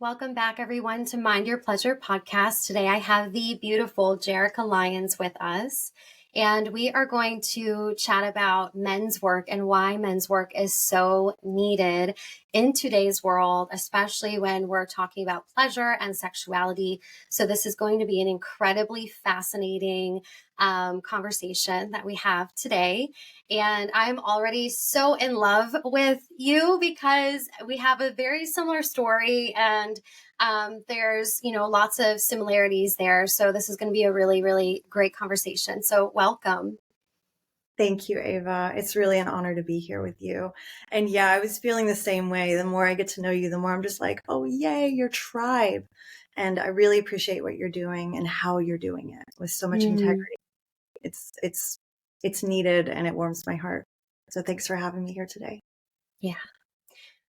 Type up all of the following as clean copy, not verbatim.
Welcome back, everyone, to Mind Your Pleasure podcast. Today, I have the beautiful Geraecka Lyonns with us, and we are going to chat about men's work and why men's work is so needed in today's world, especially when we're talking about pleasure and sexuality. So this is going to be an incredibly fascinating conversation that we have today. And I'm already so in love with you because we have a very similar story and there's, lots of similarities there. So this is going to be a really, really great conversation. So welcome. Thank you, Ava. It's really an honor to be here with you. And yeah, I was feeling the same way. The more I get to know you, the more I'm just like, oh, yay, your tribe. And I really appreciate what you're doing and how you're doing it with so much integrity. It's needed and it warms my heart. So thanks for having me here today. Yeah.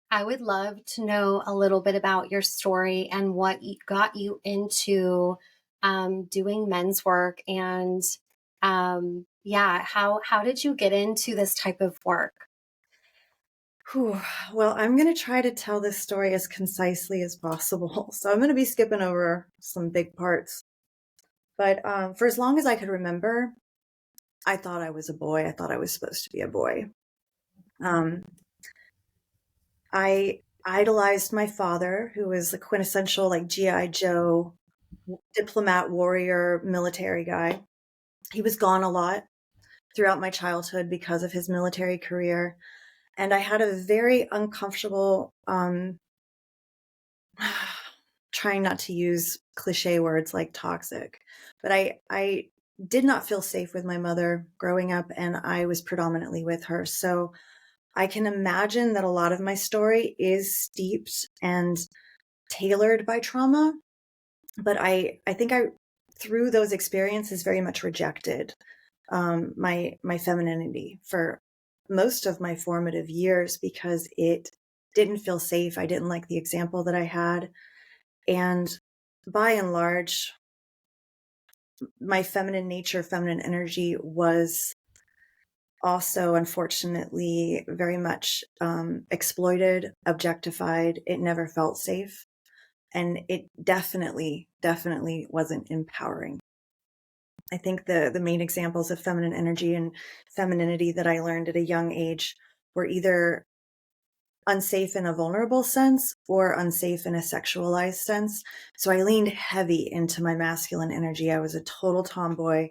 I would love to know a little bit about your story and what got you into doing men's work and how did you get into this type of work? Whew. Well, I'm going to try to tell this story as concisely as possible. So I'm going to be skipping over some big parts. But for as long as I could remember, I thought I was a boy. I thought I was supposed to be a boy. I idolized my father, who was the quintessential like G.I. Joe diplomat, warrior, military guy. He was gone a lot throughout my childhood because of his military career. And I had a very uncomfortable, trying not to use cliche words like toxic, but I did not feel safe with my mother growing up, and I was predominantly with her. So I can imagine that a lot of my story is steeped and tailored by trauma, but I think I, through those experiences, very much rejected my femininity for most of my formative years because it didn't feel safe. I didn't like the example that I had. And by and large, my feminine nature, feminine energy was also, unfortunately, very much exploited, objectified. It never felt safe. And it definitely wasn't empowering. I think the main examples of feminine energy and femininity that I learned at a young age were either unsafe in a vulnerable sense or unsafe in a sexualized sense. So I leaned heavy into my masculine energy. I was a total tomboy.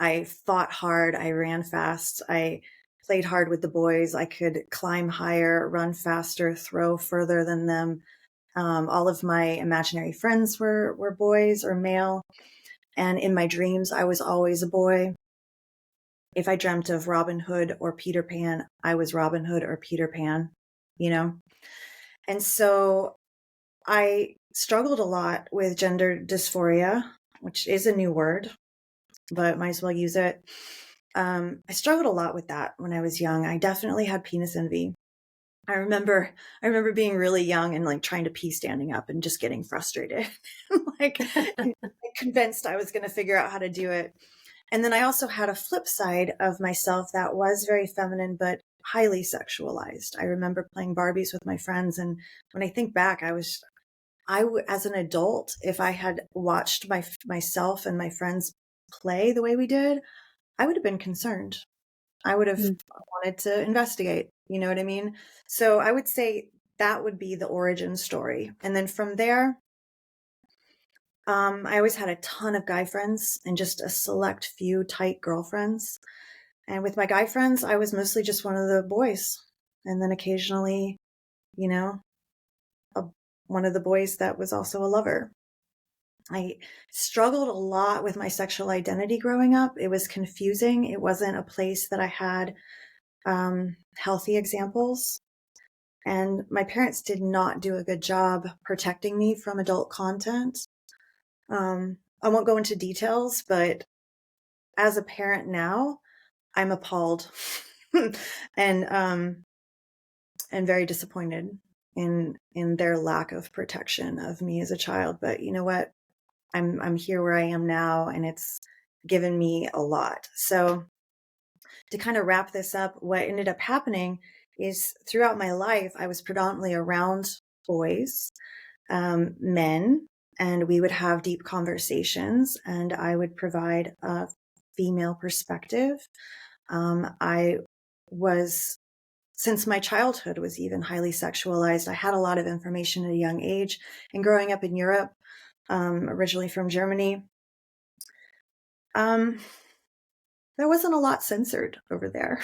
I fought hard. I ran fast. I played hard with the boys. I could climb higher, run faster, throw further than them. All of my imaginary friends were boys or male. And in my dreams, I was always a boy. If I dreamt of Robin Hood or Peter Pan, I was Robin Hood or Peter Pan, you know? And so I struggled a lot with gender dysphoria, which is a new word, but might as well use it. I struggled a lot with that when I was young. I definitely had penis envy. I remember being really young and like trying to pee standing up and just getting frustrated, like convinced I was going to figure out how to do it. And then I also had a flip side of myself that was very feminine, but highly sexualized. I remember playing Barbies with my friends. And when I think back, as an adult, if I had watched myself and my friends play the way we did, I would have been concerned. I would have wanted to investigate. You know what I mean? So I would say that would be the origin story. And then from there, I always had a ton of guy friends and just a select few tight girlfriends. And with my guy friends, I was mostly just one of the boys. And then occasionally, you know, one of the boys that was also a lover. I struggled a lot with my sexual identity growing up. It was confusing. It wasn't a place that I had healthy examples. And my parents did not do a good job protecting me from adult content. I won't go into details, but as a parent now, I'm appalled and very disappointed in their lack of protection of me as a child. But you know what? I'm here where I am now, and it's given me a lot. So to kind of wrap this up, what ended up happening is throughout my life, I was predominantly around boys. men, and we would have deep conversations, and I would provide a female perspective. I was, since my childhood was even highly sexualized, I had a lot of information at a young age. And growing up in Europe, originally from Germany, there wasn't a lot censored over there.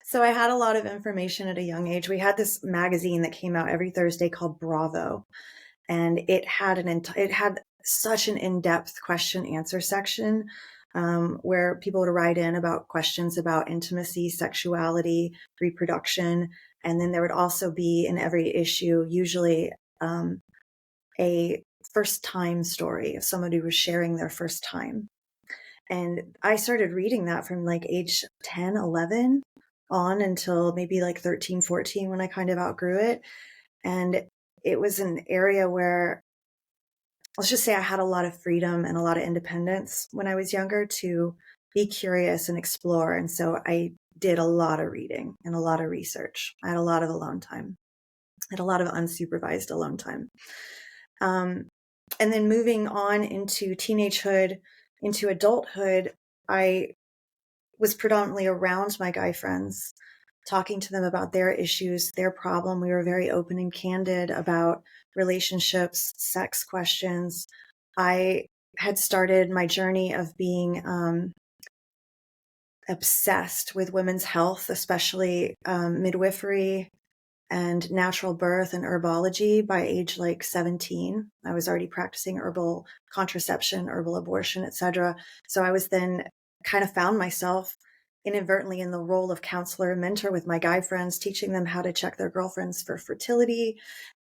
So I had a lot of information at a young age. We had this magazine that came out every Thursday called Bravo, and it had it had such an in-depth question answer section, where people would write in about questions about intimacy, sexuality, reproduction, and then there would also be in every issue usually a first time story of somebody who was sharing their first time. And I started reading that from like age 10, 11 on until maybe like 13, 14 when I kind of outgrew it. And it was an area where, let's just say, I had a lot of freedom and a lot of independence when I was younger to be curious and explore. And so I did a lot of reading and a lot of research. I had a lot of alone time. I had a lot of unsupervised alone time. And then moving on into teenagehood, into adulthood, I was predominantly around my guy friends, talking to them about their issues, their problem. We were very open and candid about relationships, sex questions. I had started my journey of being obsessed with women's health, especially midwifery and natural birth and herbology by age like 17. I was already practicing herbal contraception, herbal abortion, etc. So I was then kind of found myself inadvertently in the role of counselor and mentor with my guy friends, teaching them how to check their girlfriends for fertility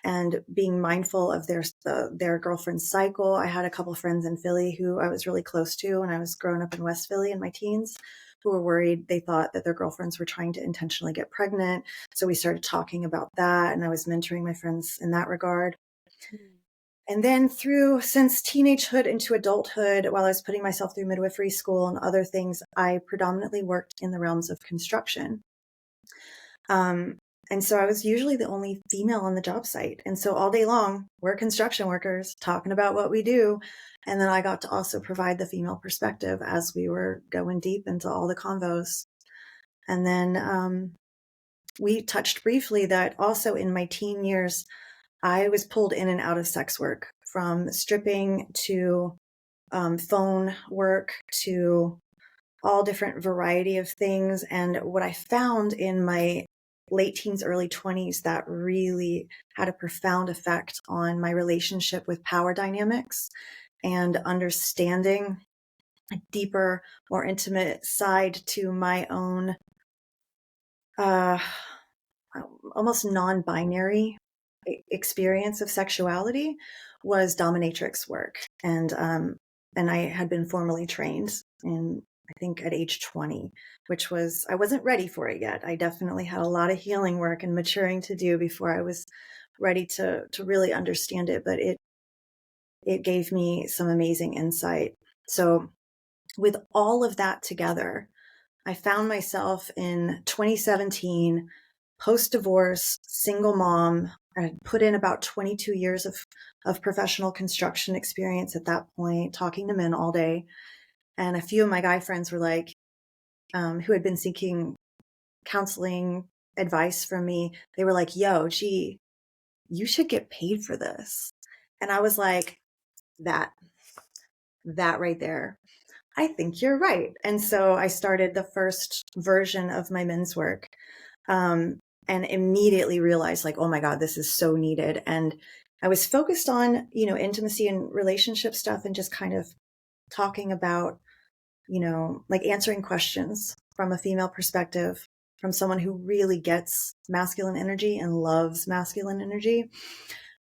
and being mindful of their girlfriend's cycle. I had a couple friends in Philly who I was really close to when I was growing up in West Philly in my teens, who were worried. They thought that their girlfriends were trying to intentionally get pregnant. So we started talking about that, and I was mentoring my friends in that regard. And then since teenagehood into adulthood, while I was putting myself through midwifery school and other things, I predominantly worked in the realms of construction. And so I was usually the only female on the job site. And so all day long, we're construction workers talking about what we do. And then I got to also provide the female perspective as we were going deep into all the convos. And then we touched briefly that also in my teen years, I was pulled in and out of sex work, from stripping to phone work to all different variety of things. And what I found in my late teens, early 20s, that really had a profound effect on my relationship with power dynamics and understanding a deeper, more intimate side to my own almost non-binary experience of sexuality, was dominatrix work. And I had been formally trained in, I think, at age 20, which was, I wasn't ready for it yet. I definitely had a lot of healing work and maturing to do before I was ready to really understand it. But it gave me some amazing insight. So with all of that together, I found myself in 2017, post-divorce, single mom. I had put in about 22 years of professional construction experience at that point, talking to men all day. And a few of my guy friends were like, who had been seeking counseling advice from me, they were like, yo, gee, you should get paid for this. And I was like, that right there. I think you're right. And so I started the first version of my men's work, and immediately realized, like, oh my God, this is so needed. And I was focused on, intimacy and relationship stuff and just kind of talking about, like answering questions from a female perspective, from someone who really gets masculine energy and loves masculine energy.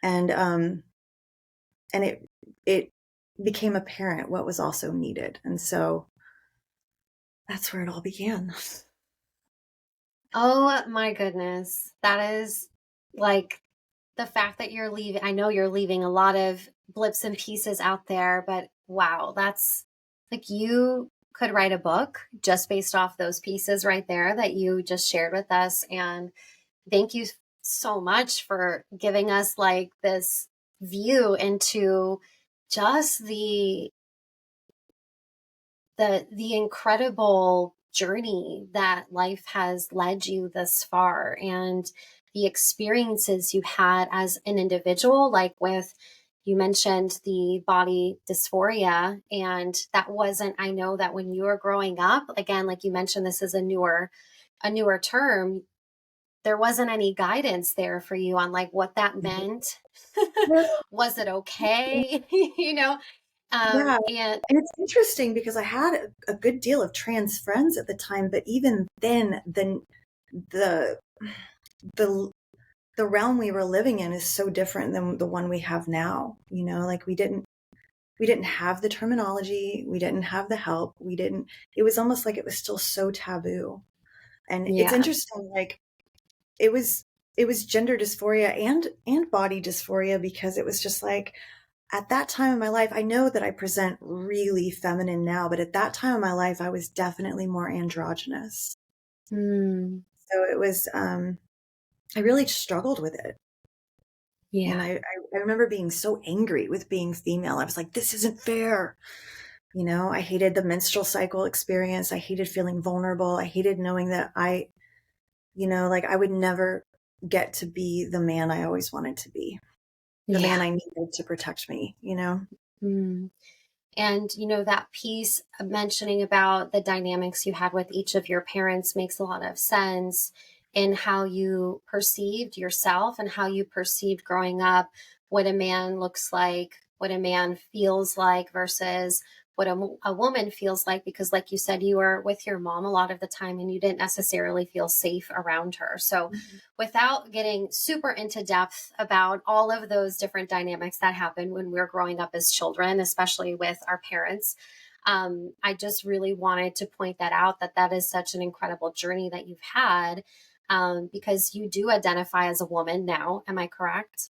And it became apparent what was also needed. And so that's where it all began. Oh my goodness. That is like the fact that you're leaving. I know you're leaving a lot of blips and pieces out there, but wow, that's like, you could write a book just based off those pieces right there that you just shared with us. And thank you so much for giving us like this view into just the incredible journey that life has led you thus far, and the experiences you had as an individual, like with, you mentioned the body dysphoria, and that wasn't, I know that when you were growing up, again, like you mentioned, this is a newer term, there wasn't any guidance there for you on like what that meant. Well, Was it okay? yeah. And And it's interesting because I had a good deal of trans friends at the time, but even then, the the the realm we were living in is so different than the one we have now. Like we didn't have the terminology, we didn't have the help, we didn't. It was almost like it was still so taboo. And it's yeah. interesting, like it was it was gender dysphoria and body dysphoria, because it was just like, at that time in my life, I know that I present really feminine now, but at that time in my life, I was definitely more androgynous. Mm, So it was, I really struggled with it. And yeah. I remember being so angry with being female. I was like, this isn't fair. I hated the menstrual cycle experience. I hated feeling vulnerable. I hated knowing that like I would never get to be the man I always wanted to be, the Yeah. man I needed to protect me. Mm. And, that piece of mentioning about the dynamics you had with each of your parents makes a lot of sense in how you perceived yourself and how you perceived growing up what a man looks like, what a man feels like versus what a woman feels like. Because, like you said, you were with your mom a lot of the time and you didn't necessarily feel safe around her. So, Mhm. without getting super into depth about all of those different dynamics that happen when we're growing up as children, especially with our parents, I just really wanted to point that out, that that is such an incredible journey that you've had, because you do identify as a woman now. Am I correct?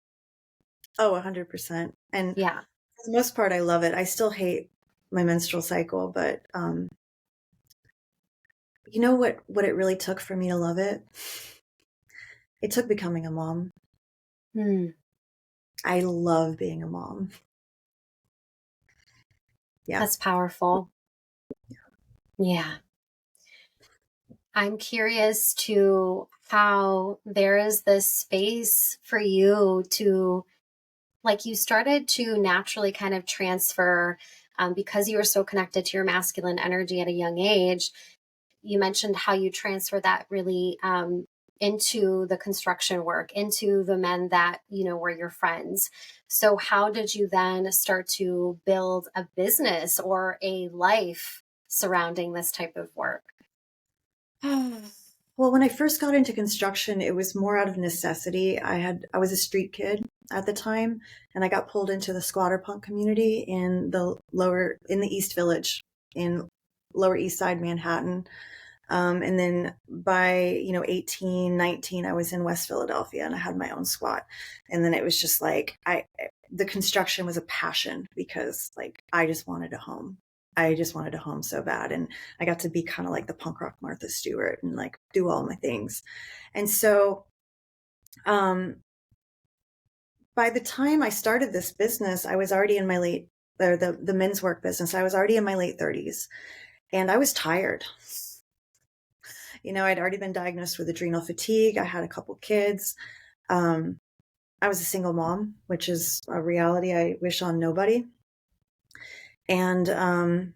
Oh, 100%. And Yeah. for the most part, I love it. I still hate my menstrual cycle, but you know what it really took for me to love it? It took becoming a mom. Hmm. I love being a mom. Yeah. That's powerful. Yeah. I'm curious to how there is this space for you to, like, you started to naturally kind of transfer, because you were so connected to your masculine energy at a young age. You mentioned how you transfer that really, into the construction work, into the men that, were your friends. So, how did you then start to build a business or a life surrounding this type of work? Well, when I first got into construction, it was more out of necessity. I was a street kid at the time, and I got pulled into the squatter punk community in the East Village in Lower East Side Manhattan. And then by, 18, 19, I was in West Philadelphia and I had my own squat. And then it was just like, the construction was a passion because like, I just wanted a home. I just wanted a home so bad. And I got to be kind of like the punk rock Martha Stewart and like do all my things. And so, um, by the time I started this business, I was already in my the men's work business. I was already in my late 30s and I was tired. I'd already been diagnosed with adrenal fatigue. I had a couple kids. Um, I was a single mom, which is a reality I wish on nobody. And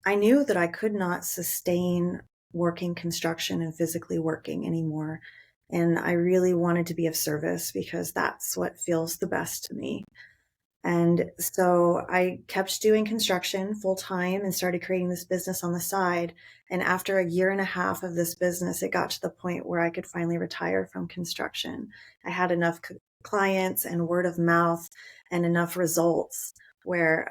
I knew that I could not sustain working construction and physically working anymore. And I really wanted to be of service because that's what feels the best to me. And so I kept doing construction full time and started creating this business on the side. And after a year and a half of this business, it got to the point where I could finally retire from construction. I had enough clients and word of mouth and enough results where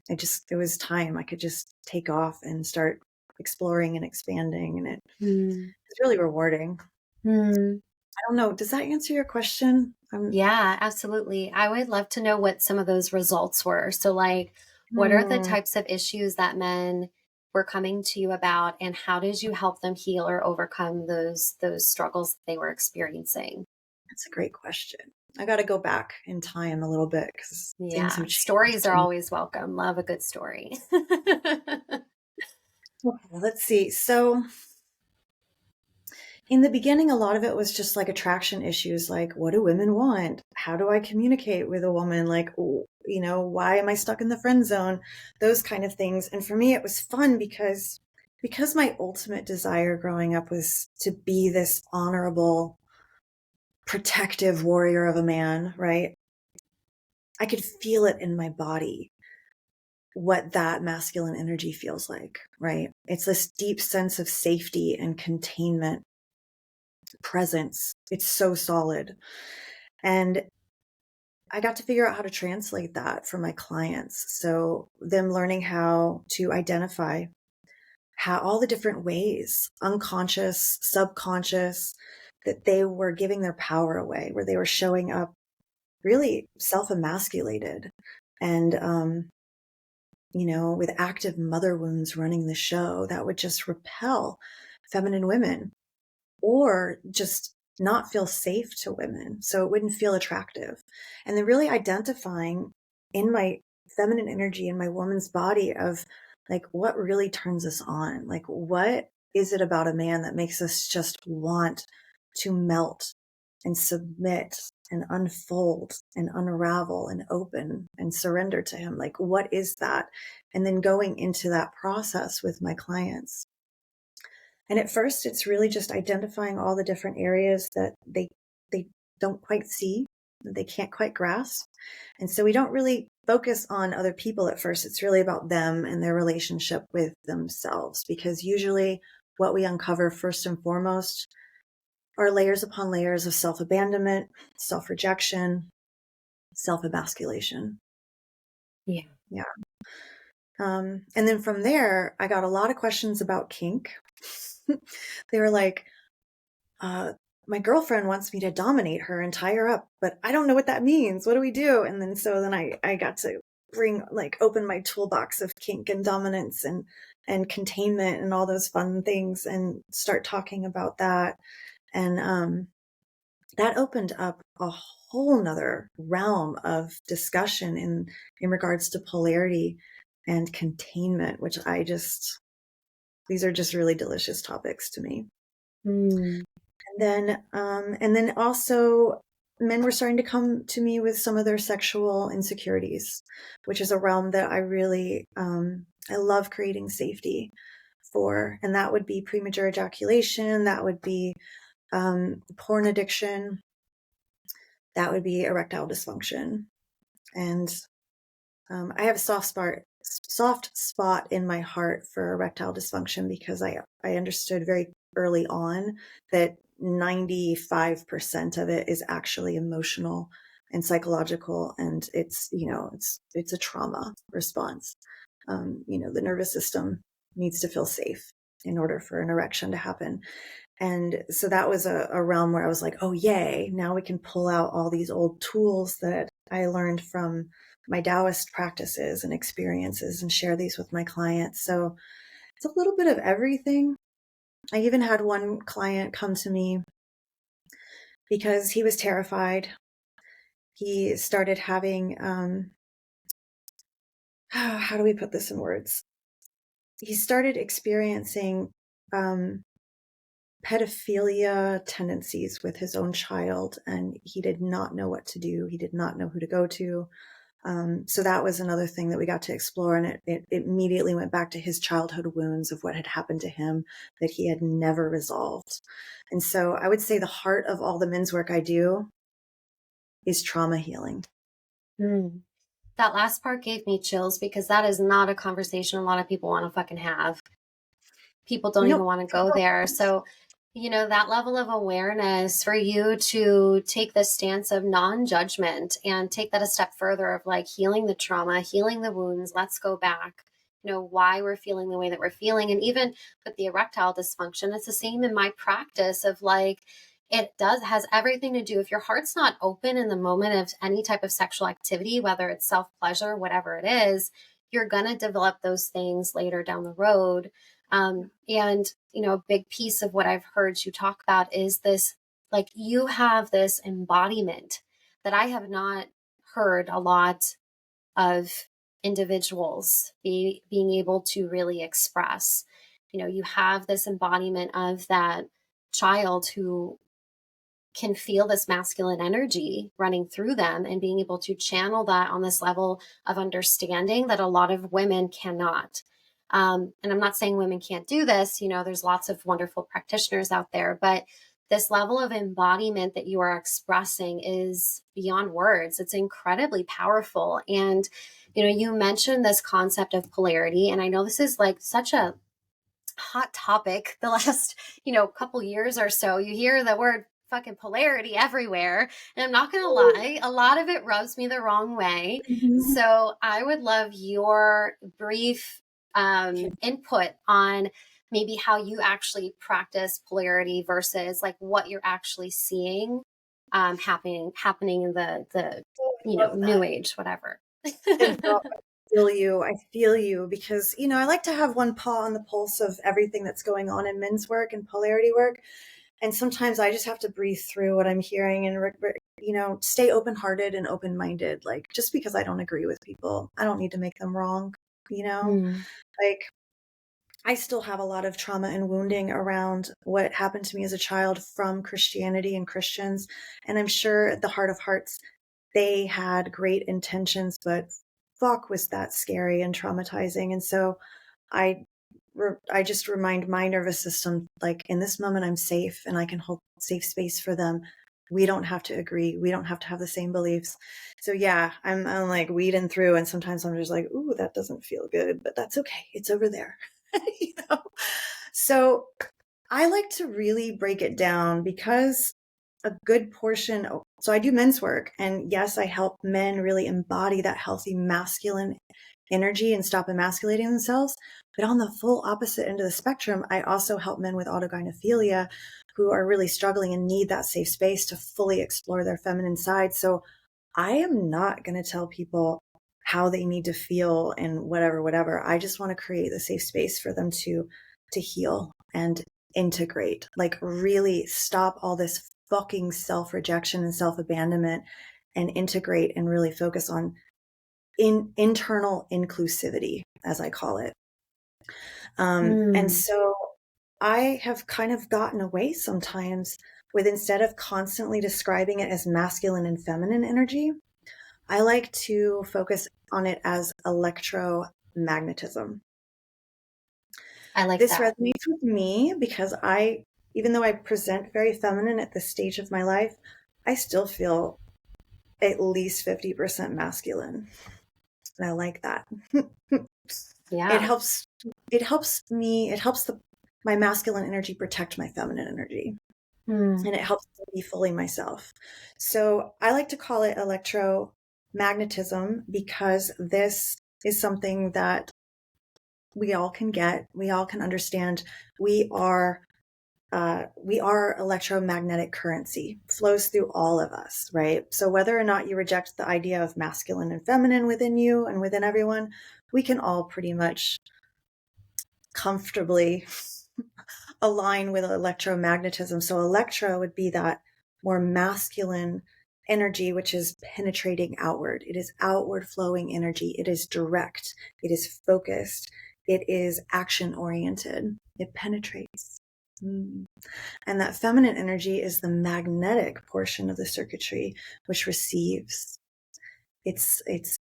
it was time. I could just take off and start exploring and expanding. And Hmm. it's really rewarding. Hmm. I don't know. Does that answer your question? Yeah, absolutely. I would love to know what some of those results were. So, like, what are the Hmm, types of issues that men were coming to you about, and how did you help them heal or overcome those struggles they were experiencing? that's a great question. I got to go back in time a little bit because things Yeah, have stories are changed. always welcome. Love a good story. Okay, let's see. So in the beginning, a lot of it was just like attraction issues, like what do women want? How do I communicate with a woman? Like, why am I stuck in the friend zone? Those kind of things. And for me, it was fun because my ultimate desire growing up was to be this honorable, protective warrior of a man, right? I could feel it in my body what that masculine energy feels like, right? It's this deep sense of safety and containment, presence. It's so solid. And I got to figure out how to translate that for my clients. So them learning how to identify how all the different ways, unconscious, subconscious, that they were giving their power away, where they were showing up really self-emasculated and, with active mother wounds running the show that would just repel feminine women or just not feel safe to women. So it wouldn't feel attractive. And then really identifying in my feminine energy, in my woman's body of like, what really turns us on? Like, what is it about a man that makes us just want to melt and submit and unfold and unravel and open and surrender to him? Like, what is that? And then going into that process with my clients. And at first, it's really just identifying all the different areas that they don't quite see, that they can't quite grasp. And so we don't really focus on other people at first. It's really about them and their relationship with themselves, because usually what we uncover first and foremost are layers upon layers of self-abandonment, self-rejection, self-emasculation. Yeah. Yeah. And then from there, I got a lot of questions about kink. They were like, my girlfriend wants me to dominate her and tie her up, but I don't know what that means. What do we do? And then I got to open my toolbox of kink and dominance and containment and all those fun things and start talking about that. And, that opened up a whole nother realm of discussion in regards to polarity and containment, which these are just really delicious topics to me. Mm. And then also men were starting to come to me with some of their sexual insecurities, which is a realm that I really, I love creating safety for. And that would be premature ejaculation. That would be, porn addiction. That would be erectile dysfunction. And, I have a soft spot in my heart for erectile dysfunction because I understood very early on that 95% of it is actually emotional and psychological. And it's a trauma response. The nervous system needs to feel safe in order for an erection to happen. And so that was a realm where I was like, oh, yay, now we can pull out all these old tools that I learned from my Taoist practices and experiences and share these with my clients. So it's a little bit of everything. I even had one client come to me because he was terrified. He started having, how do we put this in words? He started experiencing pedophilia tendencies with his own child, and he did not know what to do. He did not know who to go to. So that was another thing that we got to explore, and it immediately went back to his childhood wounds of what had happened to him that he had never resolved. And so I would say the heart of all the men's work I do is trauma healing. Mm. That last part gave me chills because that is not a conversation a lot of people want to fucking have. People don't even Nope. want to go there. So, that level of awareness for you to take the stance of non-judgment and take that a step further of like healing the trauma, healing the wounds, let's go back, why we're feeling the way that we're feeling. And even with the erectile dysfunction, it's the same in my practice of like, has everything to do if your heart's not open in the moment of any type of sexual activity, whether it's self-pleasure, whatever it is, you're going to develop those things later down the road. And a big piece of what I've heard you talk about is this, like you have this embodiment that I have not heard a lot of individuals being able to really express. You have this embodiment of that child who can feel this masculine energy running through them and being able to channel that on this level of understanding that a lot of women cannot. And I'm not saying women can't do this, there's lots of wonderful practitioners out there, but this level of embodiment that you are expressing is beyond words. It's incredibly powerful. And, you mentioned this concept of polarity, and I know this is like such a hot topic the last, couple years or so. You hear the word fucking polarity everywhere. And I'm not going to lie, a lot of it rubs me the wrong way. Mm-hmm. So I would love your brief input on maybe how you actually practice polarity versus like what you're actually seeing happening in the Love new that. age, whatever. And girl, I feel you because, I like to have one paw on the pulse of everything that's going on in men's work and polarity work. And sometimes I just have to breathe through what I'm hearing and, stay open-hearted and open-minded. Like, just because I don't agree with people, I don't need to make them wrong, Mm. like I still have a lot of trauma and wounding around what happened to me as a child from Christianity and Christians. And I'm sure at the heart of hearts, they had great intentions, but fuck, was that scary and traumatizing. And so I I just remind my nervous system, like in this moment, I'm safe and I can hold safe space for them. We don't have to agree. We don't have to have the same beliefs. So yeah, I'm like weeding through, and sometimes I'm just like, ooh, that doesn't feel good, but that's okay. It's over there. you know? So I like to really break it down because a good portion, so I do men's work, and yes, I help men really embody that healthy masculine energy and stop emasculating themselves. But on the full opposite end of the spectrum, I also help men with autogynephilia who are really struggling and need that safe space to fully explore their feminine side. So I am not going to tell people how they need to feel and whatever. I just want to create the safe space for them to heal and integrate, like really stop all this fucking self-rejection and self-abandonment and integrate and really focus on internal inclusivity, as I call it. And so I have kind of gotten away sometimes with, instead of constantly describing it as masculine and feminine energy, I like to focus on it as electromagnetism. I like This that. resonates with me because even though I present very feminine at this stage of my life, I still feel at least 50% masculine. And I like that. Yeah. It helps my masculine energy protect my feminine energy. Mm. And it helps me be fully myself. So I like to call it electromagnetism because this is something that we all can get, we all can understand. We are electromagnetic currency, flows through all of us, right? So whether or not you reject the idea of masculine and feminine within you and within everyone, we can all pretty much comfortably align with electromagnetism. So electro would be that more masculine energy, which is penetrating outward. It is outward flowing energy. It is direct. It is focused. It is action oriented. It penetrates. And that feminine energy is the magnetic portion of the circuitry, which receives. It's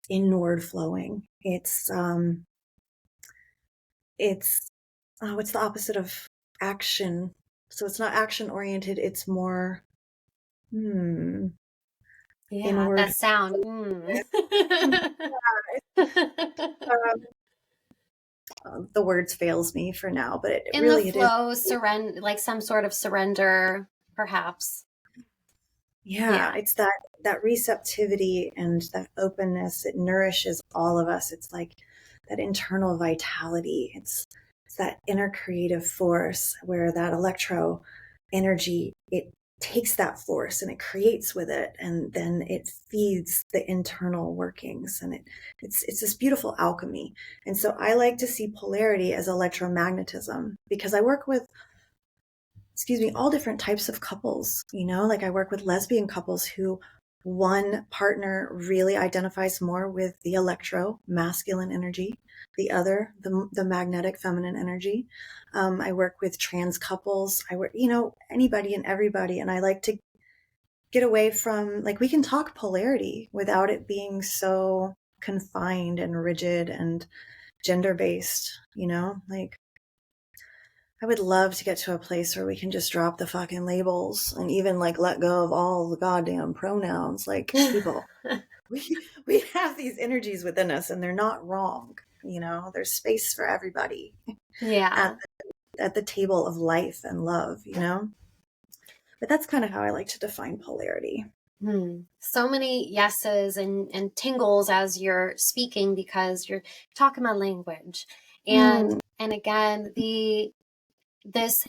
inward flowing. It's what's the opposite of action? So it's not action oriented. It's more Yeah, that inward. sound. The words fails me for now, but it In the really, it is. flow, surrender, like some sort of surrender, perhaps. Yeah, Yeah. it's that receptivity and that openness. It nourishes all of us. It's like that internal vitality. It's that inner creative force where that electro energy, it takes that force and it creates with it, and then it feeds the internal workings, and it's this beautiful alchemy. And so I like to see polarity as electromagnetism because I work with, all different types of couples, like I work with lesbian couples who one partner really identifies more with the electro masculine energy, the other, the magnetic feminine energy. I work with trans couples. I work, anybody and everybody. And I like to get away from, like, we can talk polarity without it being so confined and rigid and gender based, like, I would love to get to a place where we can just drop the fucking labels and even like let go of all the goddamn pronouns. Like, people, we have these energies within us and they're not wrong. There's space for everybody Yeah. at at the table of life and love, But that's kind of how I like to define polarity. So many yeses and tingles as you're speaking because you're talking my language. And again, this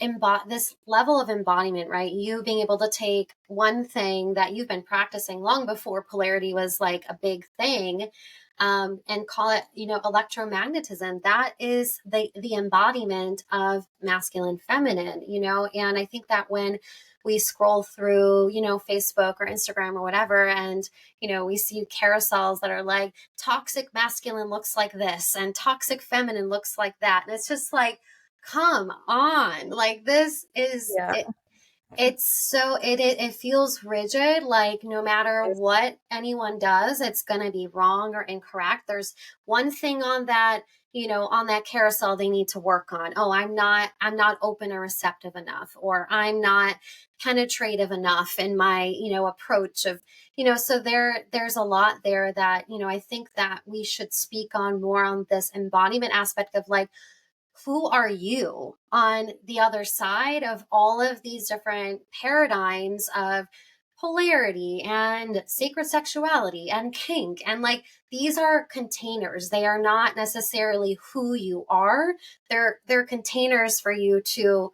level of embodiment, right? You being able to take one thing that you've been practicing long before polarity was like a big thing, and call it, electromagnetism. That is the embodiment of masculine, feminine, and I think that when we scroll through, Facebook or Instagram or whatever, and, we see carousels that are like toxic masculine looks like this and toxic feminine looks like that. And it's just like, come on, like this is Yeah. it, it's so it feels rigid, like no matter what anyone does, it's going to be wrong or incorrect. There's one thing on that, on that carousel they need to work on. Oh, I'm not open or receptive enough, or I'm not penetrative enough in my, approach of, so there's a lot there that, I think that we should speak on more on this embodiment aspect of like, who are you on the other side of all of these different paradigms of polarity and sacred sexuality and kink? And like, these are containers. They are not necessarily who you are. They're containers for you to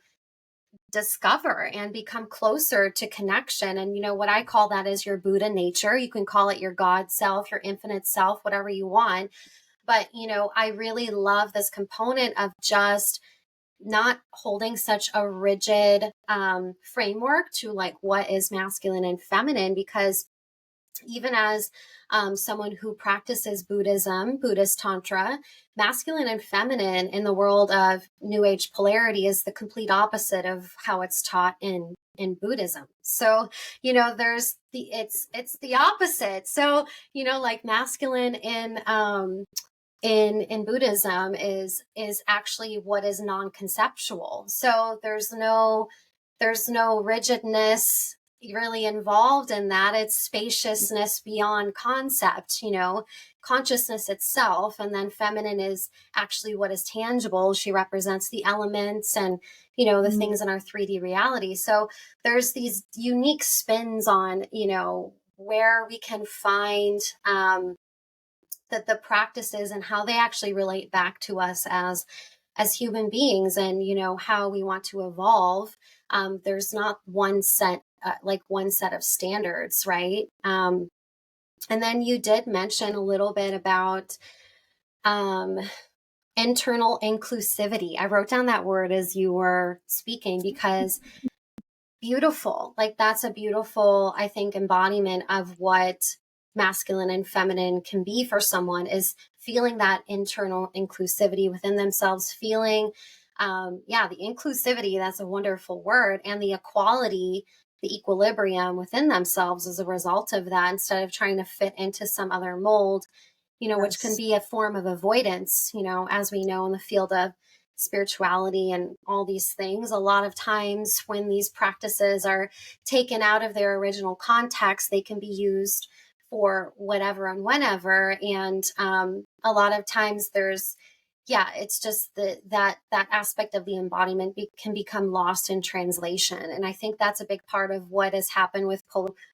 discover and become closer to connection. And what I call that is your Buddha nature. You can call it your God self, your infinite self, whatever you want. But, I really love this component of just not holding such a rigid framework to like what is masculine and feminine, because even as someone who practices Buddhism, Buddhist Tantra, masculine and feminine in the world of New Age polarity is the complete opposite of how it's taught in Buddhism. So, there's it's the opposite. So, like masculine in Buddhism is actually what is non-conceptual. So there's no rigidness really involved in that. It's spaciousness beyond concept, consciousness itself. And then feminine is actually what is tangible. She represents the elements and, the things in our 3D reality. So there's these unique spins on, where we can find that the practices and how they actually relate back to us as human beings, and how we want to evolve. There's not one set of standards, right? And then you did mention a little bit about internal inclusivity. I wrote down that word as you were speaking because beautiful, like that's a beautiful, I think, embodiment of what masculine and feminine can be for someone, is feeling that internal inclusivity within themselves, feeling the inclusivity, that's a wonderful word, and the equality, the equilibrium within themselves as a result of that, instead of trying to fit into some other mold, which can be a form of avoidance, as we know in the field of spirituality and all these things. A lot of times when these practices are taken out of their original context, they can be used for whatever and whenever. And a lot of times it's just that aspect of the embodiment can become lost in translation. And I think that's a big part of what has happened with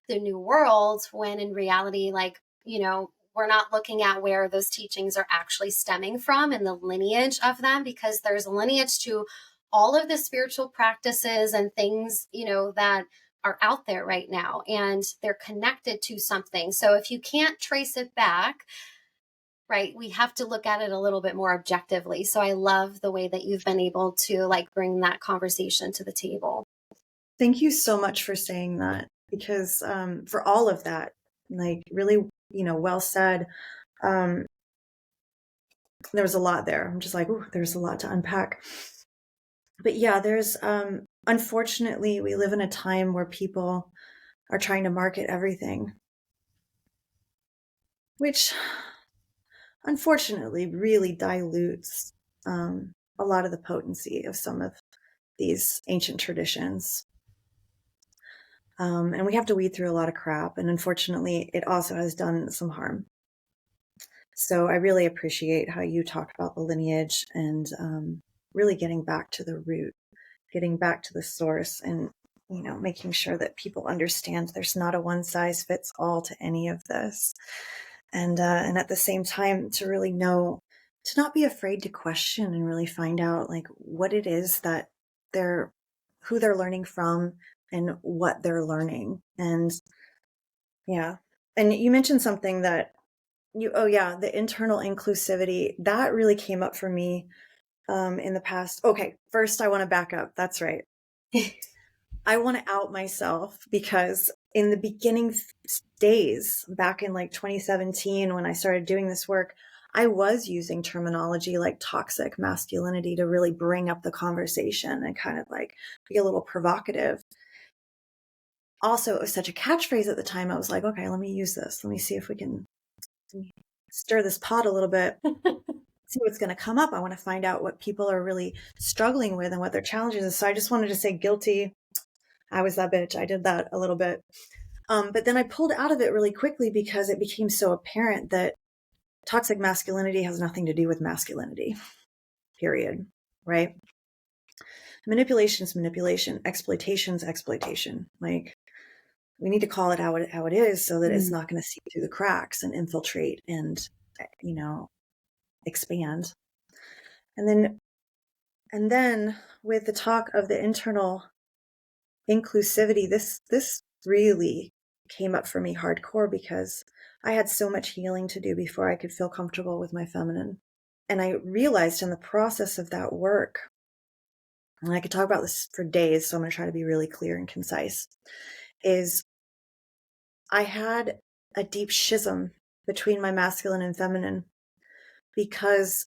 the New World, when in reality, like, we're not looking at where those teachings are actually stemming from and the lineage of them, because there's a lineage to all of the spiritual practices and things, that are out there right now, and they're connected to something. So if you can't trace it back, right, we have to look at it a little bit more objectively. So I love the way that you've been able to like bring that conversation to the table. Thank you so much for saying that, because for all of that, Like really, well said. There was a lot there. I'm just like, ooh, there's a lot to unpack. But yeah, there's, unfortunately, we live in a time where people are trying to market everything, which unfortunately really dilutes a lot of the potency of some of these ancient traditions. And we have to weed through a lot of crap. And unfortunately, it also has done some harm. So I really appreciate how you talk about the lineage and really getting back to the root, getting back to the source, and making sure that people understand there's not a one size fits all to any of this. And at the same time, to really know, to not be afraid to question and really find out like what it is that who they're learning from and what they're learning. And yeah. And you mentioned something that the internal inclusivity, that really came up for me in the past. Okay, first I want to back up. That's right. I want to out myself because in the beginning days, back in like 2017, when I started doing this work, I was using terminology like toxic masculinity to really bring up the conversation and kind of like be a little provocative. Also, it was such a catchphrase at the time. I was like, okay, let me use this. Let me see if we can stir this pot a little bit, see what's going to come up. I want to find out what people are really struggling with and what their challenges is. So I just wanted to say guilty. I was that bitch. I did that a little bit. But then I pulled out of it really quickly because it became so apparent that toxic masculinity has nothing to do with masculinity, period. Right? Manipulation is manipulation. Exploitation is exploitation. Like, we need to call it how it is so that it's not going to seep through the cracks and infiltrate and, expand. And then with the talk of the internal inclusivity, this really came up for me hardcore because I had so much healing to do before I could feel comfortable with my feminine. And I realized in the process of that work, and I could talk about this for days, so I'm going to try to be really clear and concise, is I had a deep schism between my masculine and feminine because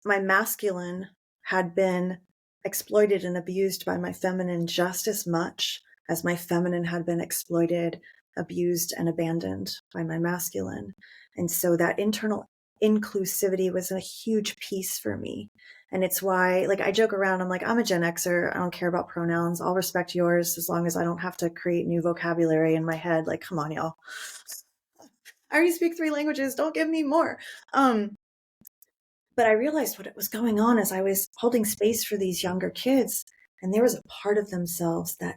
my masculine had been exploited and abused by my feminine just as much as my feminine had been exploited, abused, and abandoned by my masculine. And so that internal inclusivity was a huge piece for me. And it's why, like, I joke around, I'm like, I'm a Gen Xer. I don't care about pronouns. I'll respect yours as long as I don't have to create new vocabulary in my head. Like, come on, y'all. I already speak 3 languages. Don't give me more. But I realized what was going on as I was holding space for these younger kids. And there was a part of themselves that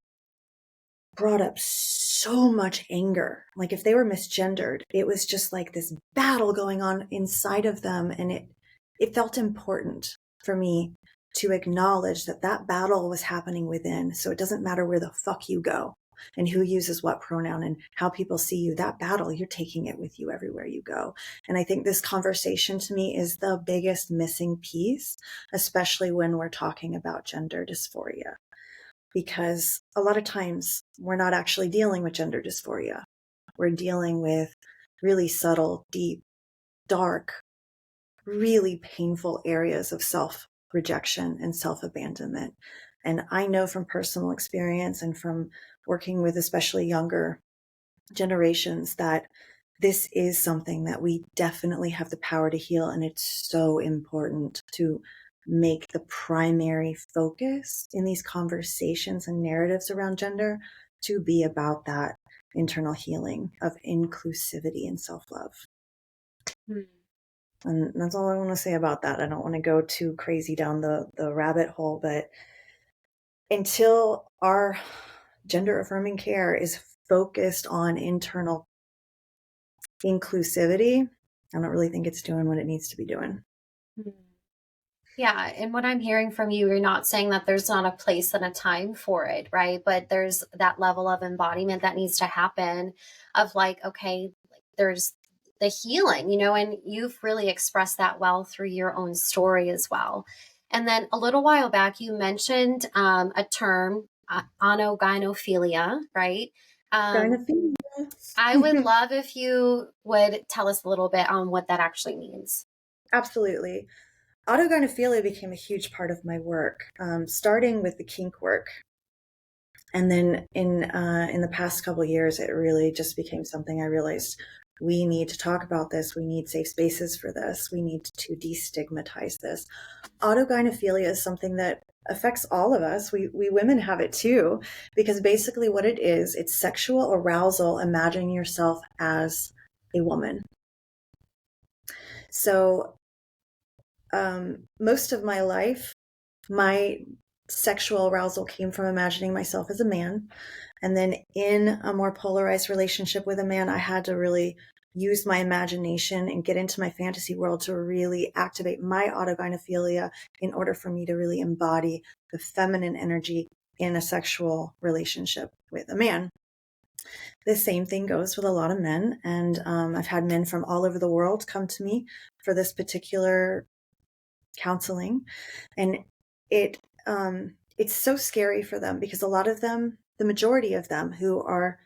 brought up so much anger. Like if they were misgendered, it was just like this battle going on inside of them. And it felt important for me to acknowledge that that battle was happening within. So it doesn't matter where the fuck you go and who uses what pronoun and how people see you. That battle, you're taking it with you everywhere you go. And I think this conversation to me is the biggest missing piece, especially when we're talking about gender dysphoria. Because a lot of times we're not actually dealing with gender dysphoria. We're dealing with really subtle, deep, dark, really painful areas of self-rejection and self-abandonment. And I know from personal experience and from working with especially younger generations that this is something that we definitely have the power to heal. And it's so important to make the primary focus in these conversations and narratives around gender to be about that internal healing of inclusivity and self-love. And that's all I want to say about that. I don't want to go too crazy down the rabbit hole, but until our gender affirming care is focused on internal inclusivity, I don't really think it's doing what it needs to be doing. Yeah. And what I'm hearing from you, you're not saying that there's not a place and a time for it, right? But there's that level of embodiment that needs to happen of like, okay, there's the healing, and you've really expressed that well through your own story as well. And then a little while back, you mentioned a term, autogynephilia, right? Um, Gynephilia. I would love if you would tell us a little bit on what that actually means. Absolutely. Autogynephilia became a huge part of my work, starting with the kink work. And then in the past couple of years, it really just became something I realized we need to talk about this. We need safe spaces for this. We need to destigmatize this. Autogynephilia is something that affects all of us. We women have it too, because basically what it is, it's sexual arousal, imagining yourself as a woman. So most of my life, my sexual arousal came from imagining myself as a man. And then in a more polarized relationship with a man, I had to really use my imagination and get into my fantasy world to really activate my autogynephilia in order for me to really embody the feminine energy in a sexual relationship with a man. The same thing goes with a lot of men. And I've had men from all over the world come to me for this particular counseling. And it's so scary for them because a lot of them, the majority of them who are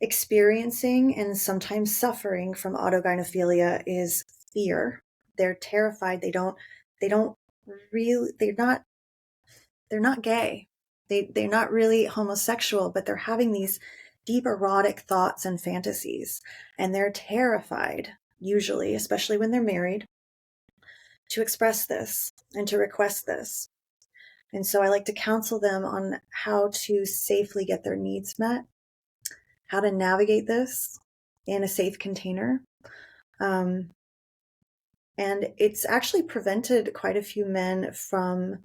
experiencing and sometimes suffering from autogynephilia is fear. They're terrified. They don't really, they're not gay. They're not really homosexual, but they're having these deep erotic thoughts and fantasies. And they're terrified, usually, especially when they're married, to express this and to request this. And so I like to counsel them on how to safely get their needs met, how to navigate this in a safe container. And it's actually prevented quite a few men from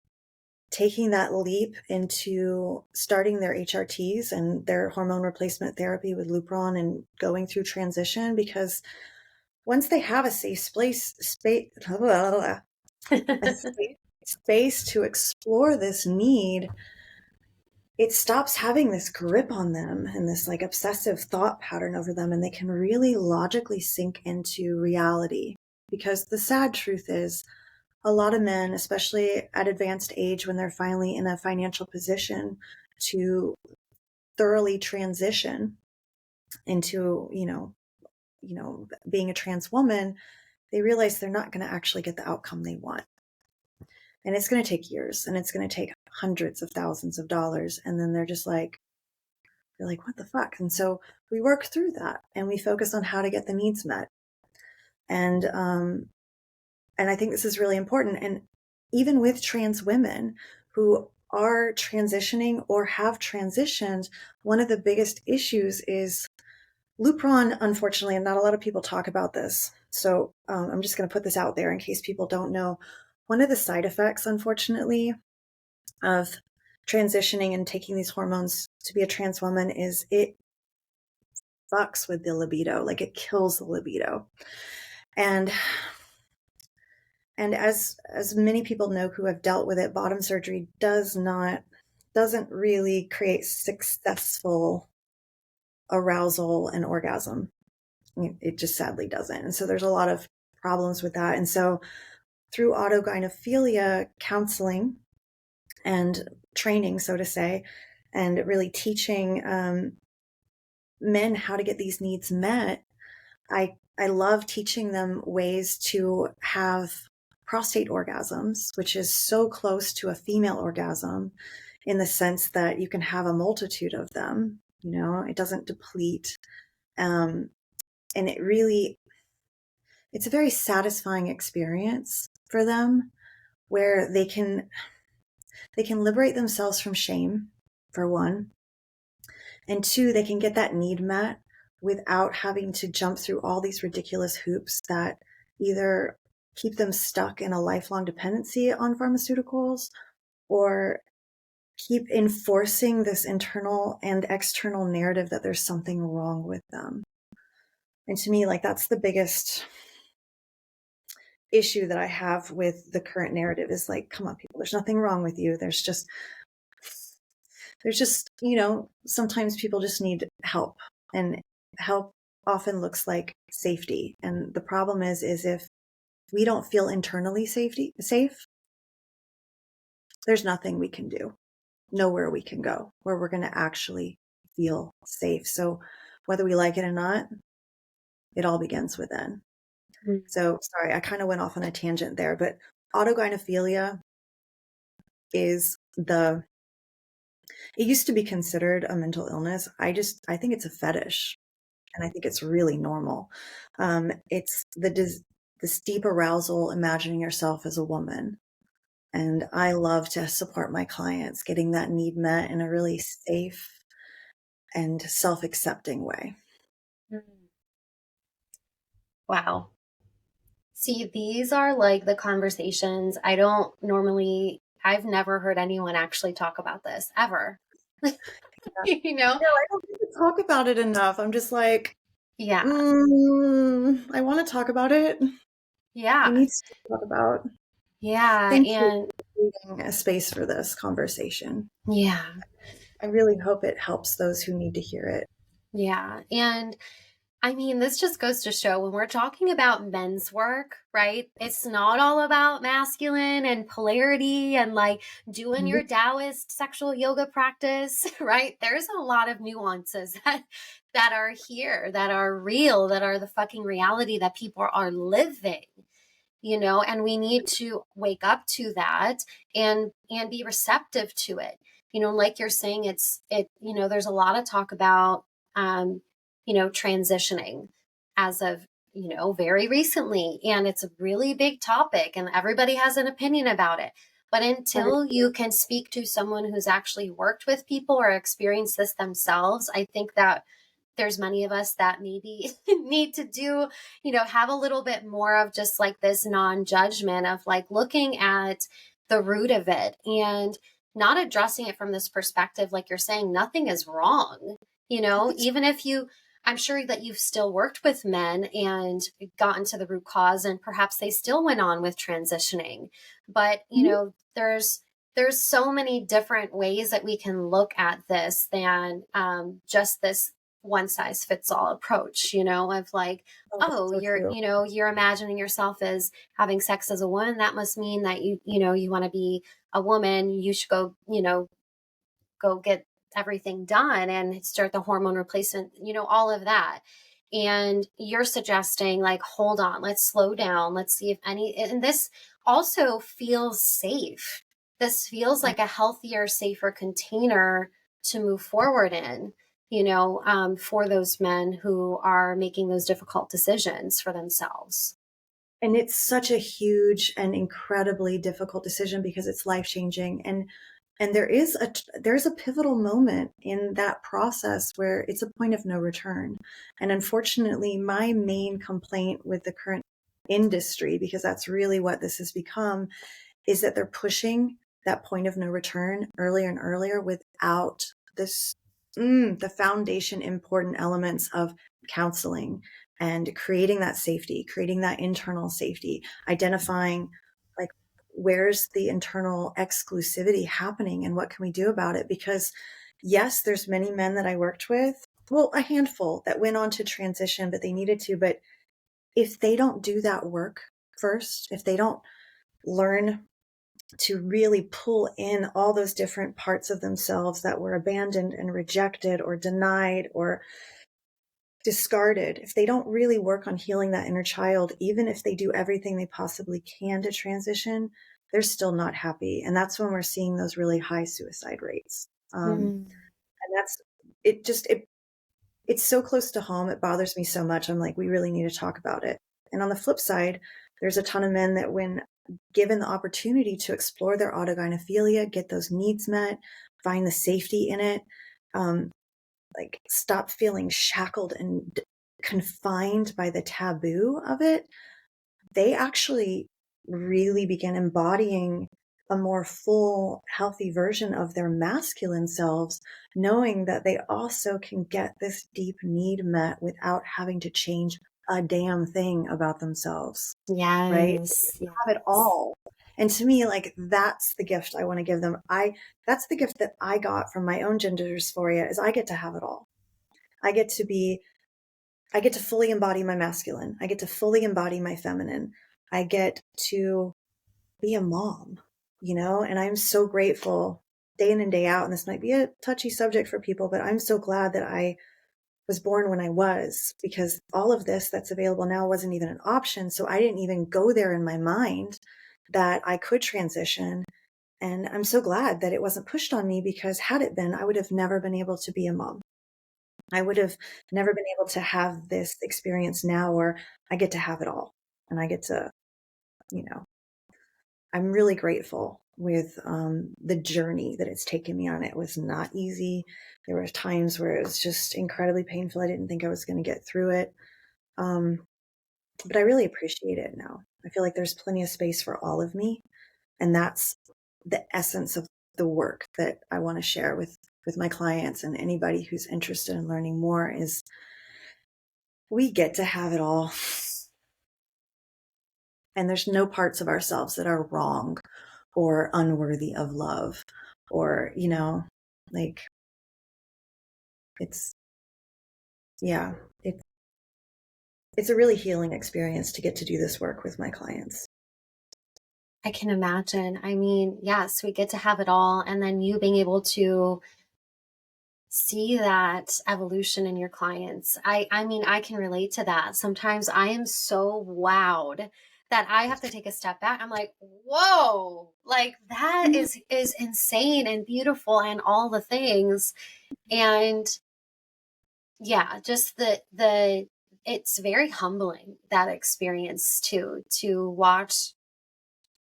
taking that leap into starting their HRTs and their hormone replacement therapy with Lupron and going through transition, because once they have a safe space to explore this need, it stops having this grip on them and this like obsessive thought pattern over them, and they can really logically sink into reality. Because the sad truth is, a lot of men, especially at advanced age when they're finally in a financial position to thoroughly transition into, being a trans woman, they realize they're not going to actually get the outcome they want. And it's going to take years, and it's going to take hundreds of thousands of dollars. And then they're like, what the fuck? And so we work through that and we focus on how to get the needs met. And I think this is really important. And even with trans women who are transitioning or have transitioned, one of the biggest issues is Lupron, unfortunately, and not a lot of people talk about this. So I'm just going to put this out there in case people don't know. One of the side effects, unfortunately, of transitioning and taking these hormones to be a trans woman is it fucks with the libido, like it kills the libido. And as many people know who have dealt with it, bottom surgery doesn't really create successful arousal and orgasm. It just sadly doesn't. And so there's a lot of problems with that. And so through autogynephilia counseling and training, so to say, and really teaching men how to get these needs met, I love teaching them ways to have prostate orgasms, which is so close to a female orgasm in the sense that you can have a multitude of them. It doesn't deplete. And it's a very satisfying experience for them where they can liberate themselves from shame, for one, and two, they can get that need met without having to jump through all these ridiculous hoops that either keep them stuck in a lifelong dependency on pharmaceuticals or keep enforcing this internal and external narrative that there's something wrong with them. And to me, like, that's the biggest issue that I have with the current narrative is like, come on, people, there's nothing wrong with you. There's just, sometimes people just need help, and help often looks like safety. And the problem is if we don't feel internally safe, there's nothing we can do, nowhere we can go where we're going to actually feel safe. So whether we like it or not, it all begins within. Mm. So sorry, I kind of went off on a tangent there, but autogynephilia is it used to be considered a mental illness. I think it's a fetish, and I think it's really normal. It's this deep arousal, imagining yourself as a woman. And I love to support my clients getting that need met in a really safe and self-accepting way. Mm. Wow. See, these are like the conversations I've never heard anyone actually talk about this ever. You know? No, I don't think we talk about it enough. I'm just like, Yeah. I want to talk about it. We Yeah. need to talk about. Yeah. Thank you And for creating a space for this conversation. yeah. I really hope it helps those who need to hear it. Yeah. And I mean, this just goes to show when we're talking about men's work, right? It's not all about masculine and polarity and like doing your Taoist sexual yoga practice, right? There's a lot of nuances that are here, that are real, that are the fucking reality that people are living, and we need to wake up to that and be receptive to it. Like you're saying, there's a lot of talk about transitioning as of very recently, and it's a really big topic and everybody has an opinion about it. But until you can speak to someone who's actually worked with people or experienced this themselves, I think that there's many of us that maybe need to do, have a little bit more of just like this non-judgment of like looking at the root of it and not addressing it from this perspective. Like you're saying, nothing is wrong, even if I'm sure that you've still worked with men and gotten to the root cause, and perhaps they still went on with transitioning. But, there's so many different ways that we can look at this than just this one size fits all approach, of like, That's so true. you're imagining yourself as having sex as a woman. That must mean that you want to be a woman. You should go get everything done and start the hormone replacement, all of that. And you're suggesting like, hold on, let's slow down. Let's see if and this also feels safe. This feels like a healthier, safer container to move forward in, for those men who are making those difficult decisions for themselves. And it's such a huge and incredibly difficult decision because it's life-changing. And there's a pivotal moment in that process where it's a point of no return. And unfortunately, my main complaint with the current industry, because that's really what this has become, is that they're pushing that point of no return earlier and earlier without the foundation important elements of counseling and creating that safety, creating that internal safety, identifying like where's the internal exclusivity happening and what can we do about it? Because yes, there's many men that I worked with, well, a handful that went on to transition, but they needed to. But if they don't do that work first, if they don't learn to really pull in all those different parts of themselves that were abandoned and rejected or denied or discarded, if they don't really work on healing that inner child, even if they do everything they possibly can to transition, they're still not happy. And that's when we're seeing those really high suicide rates. And that's, it's so close to home. It bothers me so much. I'm like, we really need to talk about it. And on the flip side, there's a ton of men that when given the opportunity to explore their autogynephilia, get those needs met, find the safety in it, like stop feeling shackled and confined by the taboo of it, they actually really begin embodying a more full, healthy version of their masculine selves, knowing that they also can get this deep need met without having to change a damn thing about themselves. Right? Yes. They have it all. And to me, like, that's the gift I want to give them. That's the gift that I got from my own gender dysphoria, is I get to have it all. I get to fully embody my masculine. I get to fully embody my feminine. I get to be a mom, and I'm so grateful day in and day out, and this might be a touchy subject for people, but I'm so glad that I was born when I was, because all of this that's available now wasn't even an option. So I didn't even go there in my mind that I could transition. And I'm so glad that it wasn't pushed on me, because had it been, I would have never been able to be a mom. I would have never been able to have this experience now where I get to have it all. And I get to, you know, I'm really grateful with the journey that it's taken me on. It was not easy. There were times where it was just incredibly painful. I didn't think I was going to get through it. But I really appreciate it now. I feel like there's plenty of space for all of me. And that's the essence of the work that I want to share with my clients and anybody who's interested in learning more, is we get to have it all. And there's no parts of ourselves that are wrong or unworthy of love, or, like, it's, yeah, it's a really healing experience to get to do this work with my clients. I can imagine. I mean, yes, we get to have it all. And then you being able to see that evolution in your clients. I mean, I can relate to that. Sometimes I am so wowed that I have to take a step back. I'm like, whoa, like that is insane and beautiful and all the things. And yeah, just the it's very humbling, that experience to watch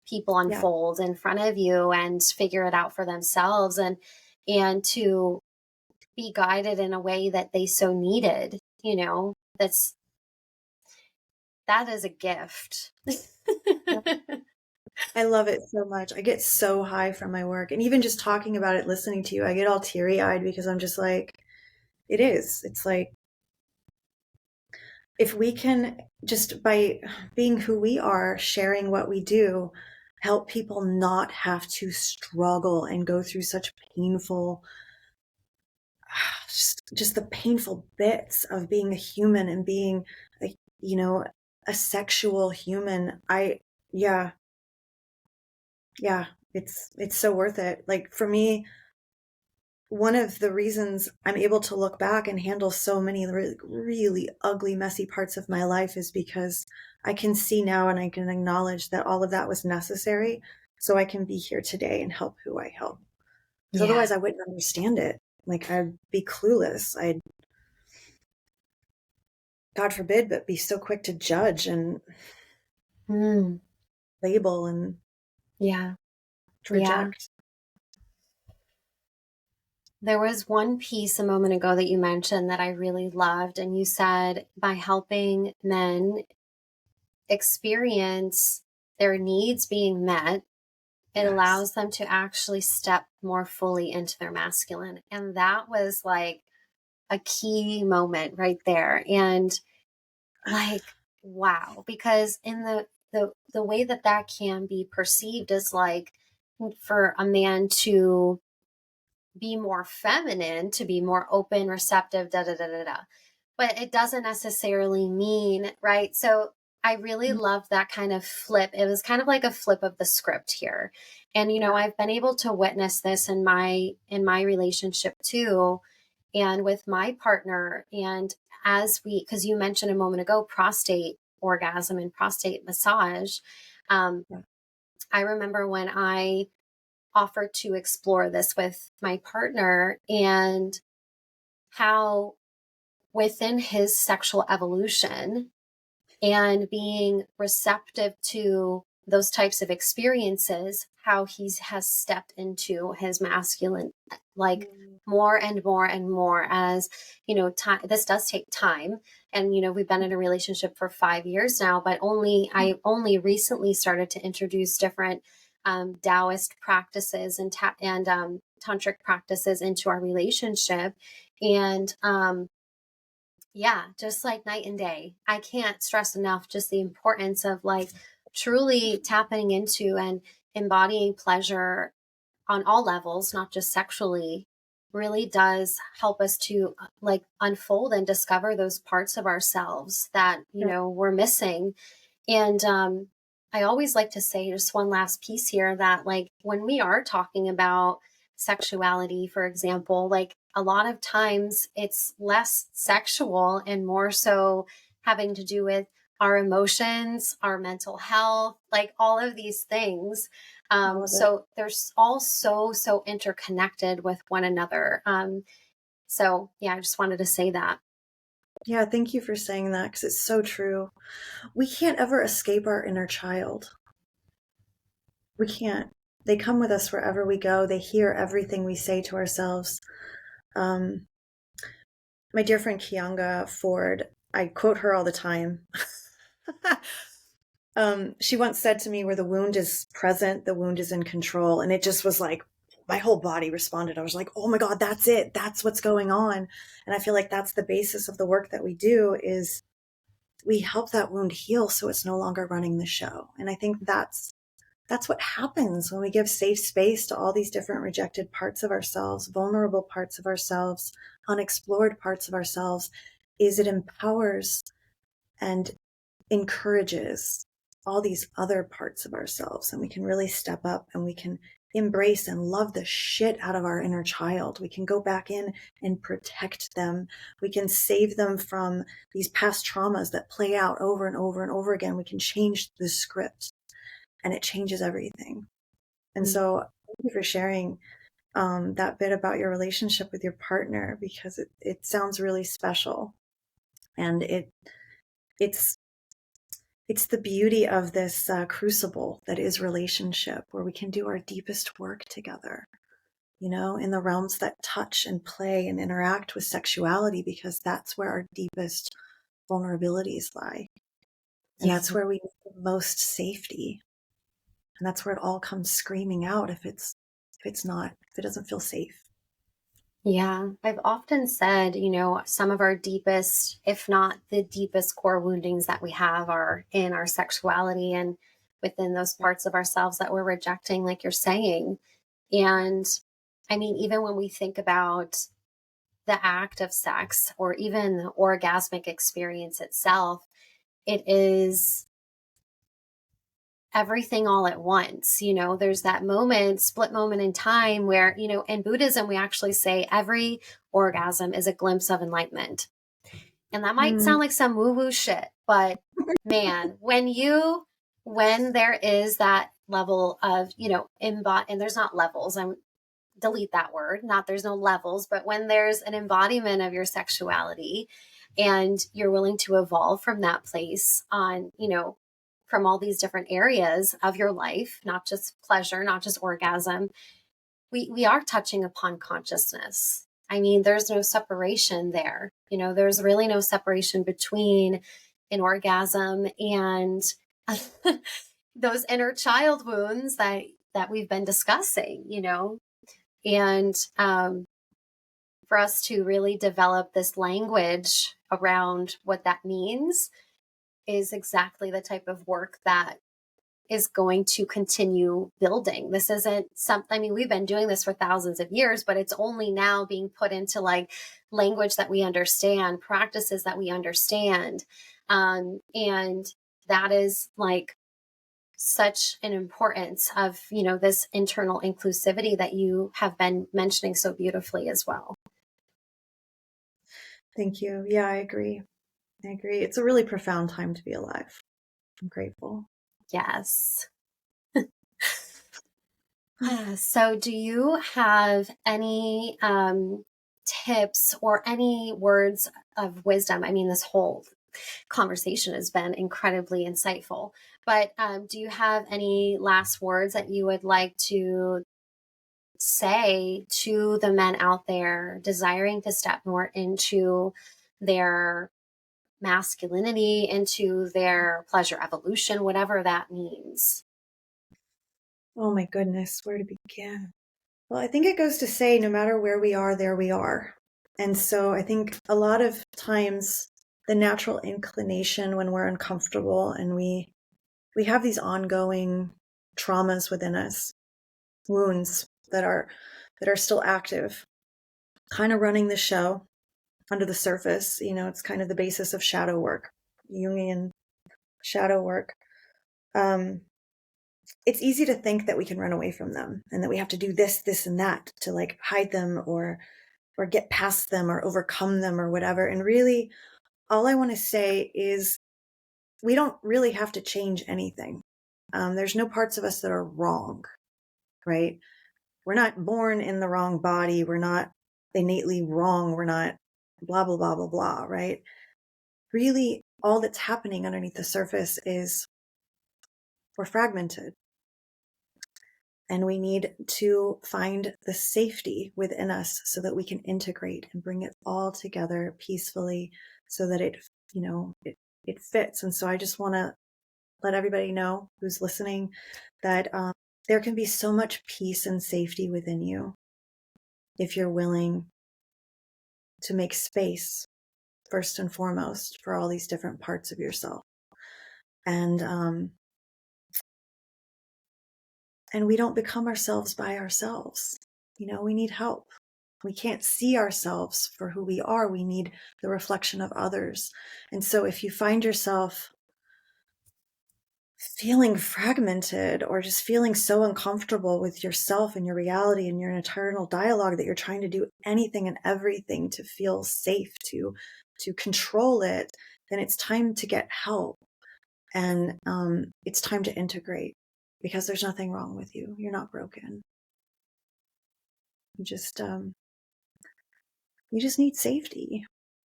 people Yeah. unfold in front of you and figure it out for themselves, and to be guided in a way that they so needed, that is a gift. I love it so much. I get so high from my work. And even just talking about it, listening to you, I get all teary eyed, because I'm just like, it's like, if we can, just by being who we are, sharing what we do, help people not have to struggle and go through such painful, just the painful bits of being a human and being a, a sexual human. Yeah, it's so worth it. Like, for me, one of the reasons I'm able to look back and handle so many really, really ugly, messy parts of my life is because I can see now and I can acknowledge that all of that was necessary, so I can be here today and help who I help. Because Yeah. otherwise I wouldn't understand it. Like, I'd be clueless. I'd, God forbid, but be so quick to judge and label and Yeah. Yeah. reject. There was one piece a moment ago that you mentioned that I really loved, and you said by helping men experience their needs being met, it Yes. allows them to actually step more fully into their masculine. And that was like a key moment right there. And like, wow, because in the way that can be perceived is like, for a man to be more feminine, to be more open, receptive, da da da da da. But it doesn't necessarily mean, right? So I really love that kind of flip. It was kind of like a flip of the script here. And I've been able to witness this in my relationship too, and with my partner. And because you mentioned a moment ago prostate orgasm and prostate massage, I remember when I offered to explore this with my partner, and how within his sexual evolution and being receptive to those types of experiences, how he has stepped into his masculine, like more and more and more as, time, this does take time. And, we've been in a relationship for 5 years now, but I only recently started to introduce different Taoist practices and tantric practices into our relationship. And, yeah, just like night and day. I can't stress enough just the importance of like truly tapping into and embodying pleasure on all levels, not just sexually, really does help us to like unfold and discover those parts of ourselves that, we're missing. And I always like to say just one last piece here, that like when we are talking about sexuality, for example, like a lot of times it's less sexual and more so having to do with our emotions, our mental health, like all of these things. All of it. So there's all so interconnected with one another. So yeah, I just wanted to say that. Yeah, thank you for saying that because it's so true. We can't ever escape our inner child. We can't. They come with us wherever we go. They hear everything we say to ourselves. Um, my dear friend Kianga Ford, I quote her all the time. She once said to me, where the wound is present, the wound is in control. And it just was like, my whole body responded. I was like, oh my God, that's it. That's what's going on. And I feel like that's the basis of the work that we do is we help that wound heal so it's no longer running the show. And I think that's what happens when we give safe space to all these different rejected parts of ourselves, vulnerable parts of ourselves, unexplored parts of ourselves, is it empowers and encourages all these other parts of ourselves. And we can really step up and we can embrace and love the shit out of our inner child. We can go back in and protect them. We can save them from these past traumas that play out over and over and over again. We can change the script and it changes everything. And so thank you for sharing that bit about your relationship with your partner, because it sounds really special. And it's the beauty of this crucible that is relationship, where we can do our deepest work together, in the realms that touch and play and interact with sexuality, because that's where our deepest vulnerabilities lie. And that's where we need the most safety. And that's where it all comes screaming out if it doesn't feel safe. Yeah, I've often said, some of our deepest, if not the deepest core woundings that we have are in our sexuality and within those parts of ourselves that we're rejecting, like you're saying. And I mean, even when we think about the act of sex or even the orgasmic experience itself, it is everything all at once. There's that split moment in time where, in Buddhism, we actually say every orgasm is a glimpse of enlightenment. And that might sound like some woo woo shit, but man, when there is that level of, and there's not levels, delete that word, not there's no levels, but when there's an embodiment of your sexuality and you're willing to evolve from that place on, from all these different areas of your life, not just pleasure, not just orgasm, we are touching upon consciousness. I mean, there's no separation there. There's really no separation between an orgasm and those inner child wounds that we've been discussing, and for us to really develop this language around what that means is exactly the type of work that is going to continue building. This isn't something, I mean, we've been doing this for thousands of years, but it's only now being put into like language that we understand, practices that we understand. And that is like such an importance of, this internal inclusivity that you have been mentioning so beautifully as well. Thank you. Yeah, I agree. It's a really profound time to be alive. I'm grateful. Yes. So do you have any tips or any words of wisdom? I mean, this whole conversation has been incredibly insightful, but do you have any last words that you would like to say to the men out there desiring to step more into their masculinity, into their pleasure evolution, whatever that means? Oh my goodness, where to begin? Well, I think it goes to say no matter where we are, there we are. And so I think a lot of times the natural inclination when we're uncomfortable and we have these ongoing traumas within us, wounds that are still active, kind of running the show under the surface. It's kind of the basis of shadow work, Jungian shadow work. it's easy to think that we can run away from them and that we have to do this, this, and that to like hide them or get past them or overcome them or whatever. And really, all I want to say is we don't really have to change anything. There's no parts of us that are wrong, right? We're not born in the wrong body. We're not innately wrong. We're not blah, blah, blah, blah, blah, right? Really, all that's happening underneath the surface is we're fragmented. And we need to find the safety within us so that we can integrate and bring it all together peacefully so that it fits. And so I just want to let everybody know who's listening that there can be so much peace and safety within you if you're willing to make space first and foremost for all these different parts of yourself. And we don't become ourselves by ourselves. We need help. We can't see ourselves for who we are. We need the reflection of others. And so if you find yourself feeling fragmented or just feeling so uncomfortable with yourself and your reality and your internal dialogue that you're trying to do anything and everything to feel safe, to control it, then it's time to get help. And it's time to integrate, because there's nothing wrong with you. You're not broken. You just need safety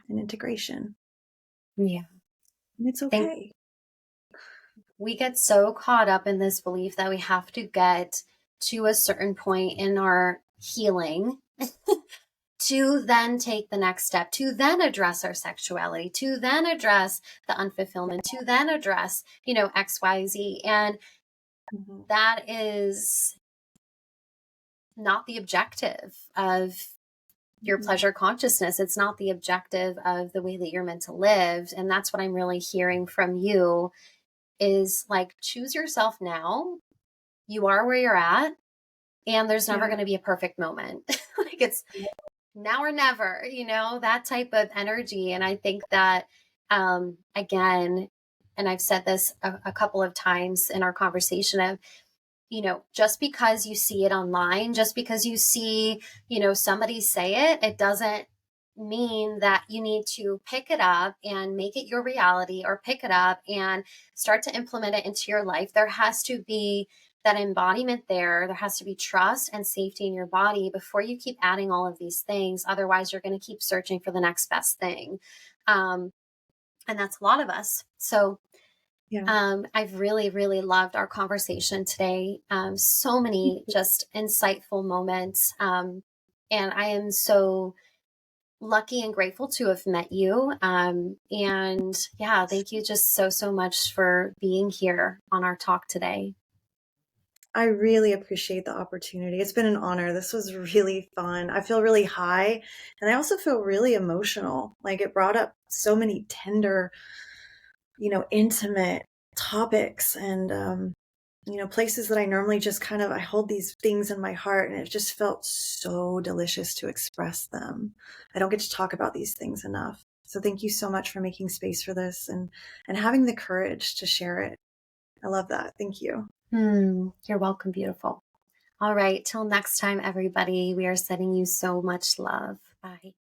and integration. Yeah. And it's okay. We get so caught up in this belief that we have to get to a certain point in our healing to then take the next step, to then address our sexuality, to then address the unfulfillment, to then address, X, Y, Z. And that is not the objective of your pleasure consciousness. It's not the objective of the way that you're meant to live. And that's what I'm really hearing from you is like, choose yourself now. You are where you're at, and there's never going to be a perfect moment. Like it's now or never, that type of energy. And I think that, again, and I've said this a couple of times in our conversation of, just because you see it online, just because you see, somebody say it, it doesn't mean that you need to pick it up and make it your reality or pick it up and start to implement it into your life. There has to be that embodiment there. There has to be trust and safety in your body before you keep adding all of these things. Otherwise, you're going to keep searching for the next best thing. And that's a lot of us. So I've really, really loved our conversation today. So many just insightful moments. And I am so lucky and grateful to have met you. And yeah, thank you just so much for being here on our talk today. I really appreciate the opportunity. It's been an honor. This was really fun. I feel really high, and I also feel really emotional. Like it brought up so many tender, intimate topics and, places that I normally just I hold these things in my heart, and it just felt so delicious to express them. I don't get to talk about these things enough. So thank you so much for making space for this and having the courage to share it. I love that. Thank you. You're welcome, beautiful. All right. Till next time, everybody, we are sending you so much love. Bye.